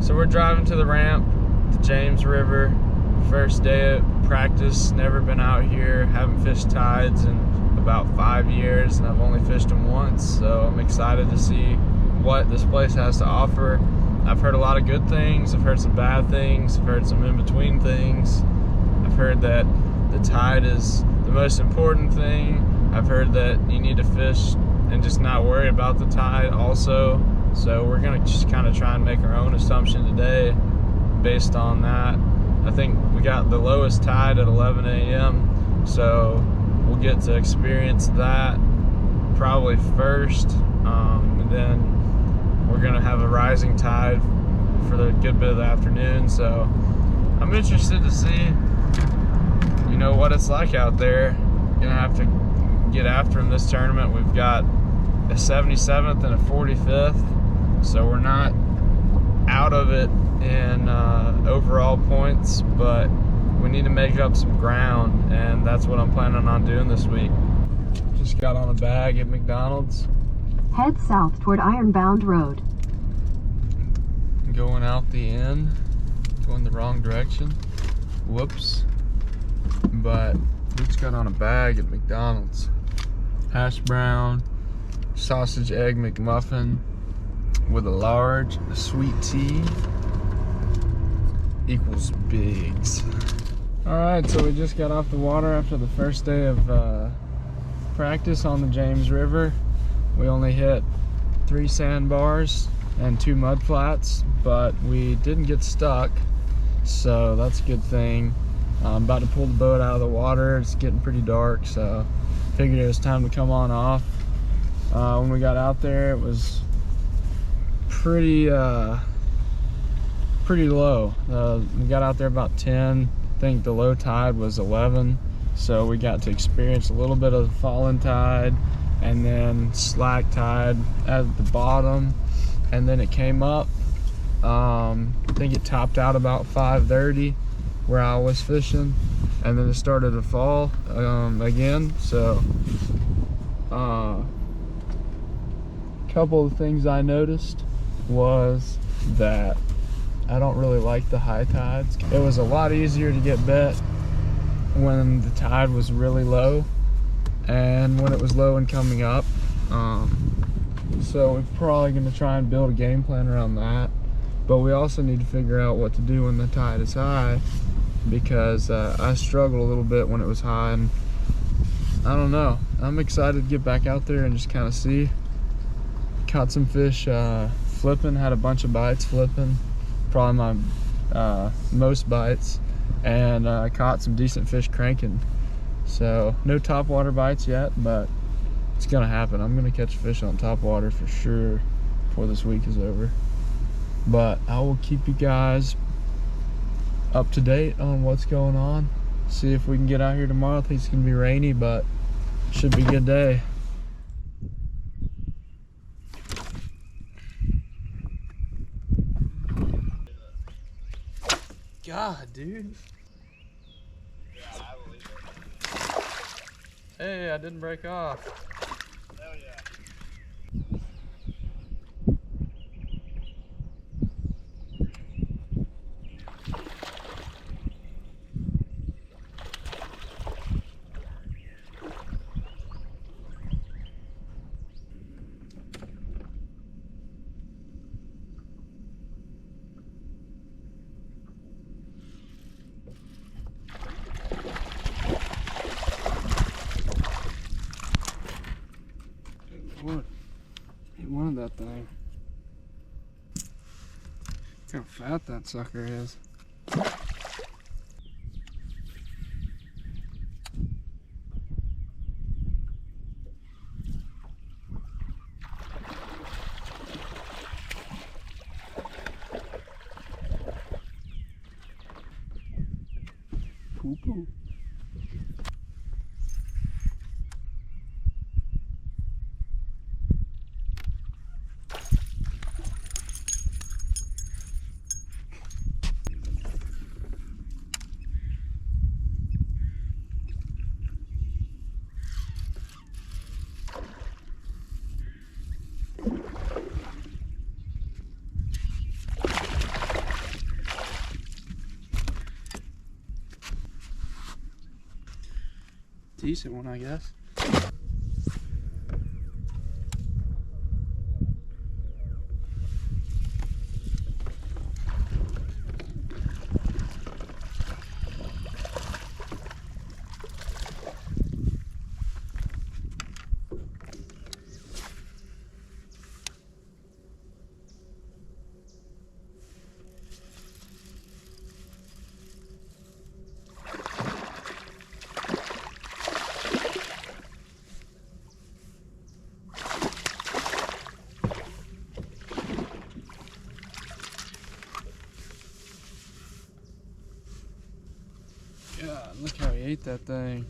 So we're driving to the ramp, the James River. First day of practice, never been out here, haven't fished tides in about 5 years, and I've only fished them once, so I'm excited to see what this place has to offer. I've heard a lot of good things, I've heard some bad things, I've heard some in-between things. I've heard that the tide is the most important thing. I've heard that you need to fish and just not worry about the tide also. So we're gonna just kind of try and make our own assumption today based on that. I think we got the lowest tide at 11 a.m. so we'll get to experience that probably first, and then we're gonna have a rising tide for the good bit of the afternoon. So I'm interested to see, you know, what it's like out there. Gonna have to get after them this tournament. We've got a 77th and a 45th, so we're not out of it in overall points, but we need to make up some ground, and that's what I'm planning on doing this week. Just got on a bag at McDonald's. Head south toward Ironbound Road. Going out the end, going the wrong direction. Whoops. But we just got on a bag at McDonald's. Hash brown, sausage egg McMuffin with a large sweet tea equals bigs. Alright, so we just got off the water after the first day of practice on the James River. We only hit 3 sandbars and 2 mud flats, but we didn't get stuck, so that's a good thing. I'm about to pull the boat out of the water. It's getting pretty dark, so figured it was time to come on off. When we got out there, it was pretty low. We got out there about 10. I think the low tide was 11, so we got to experience a little bit of the falling tide and then slack tide at the bottom, and then it came up. I think it topped out about 5:30 where I was fishing, and then it started to fall again. So couple of things I noticed was that I don't really like the high tides. It was a lot easier to get bet when the tide was really low and when it was low and coming up. So we're probably going to try and build a game plan around that, but we also need to figure out what to do when the tide is high, because I struggled a little bit when it was high, and I don't know. I'm excited to get back out there and just kind of see. Caught some fish flipping, had a bunch of bites flipping, probably my most bites, and caught some decent fish cranking. So no topwater bites yet, but it's gonna happen. I'm gonna catch fish on topwater for sure before this week is over. But I will keep you guys up to date on what's going on. See if we can get out here tomorrow. I think it's gonna be rainy, but should be a good day. God, dude. Yeah, I believe it. Hey, I didn't break off. Hell yeah. What? He wanted that thing. Look how fat that sucker is. Poo-poo. decent one, I guess. God, look how he ate that thing.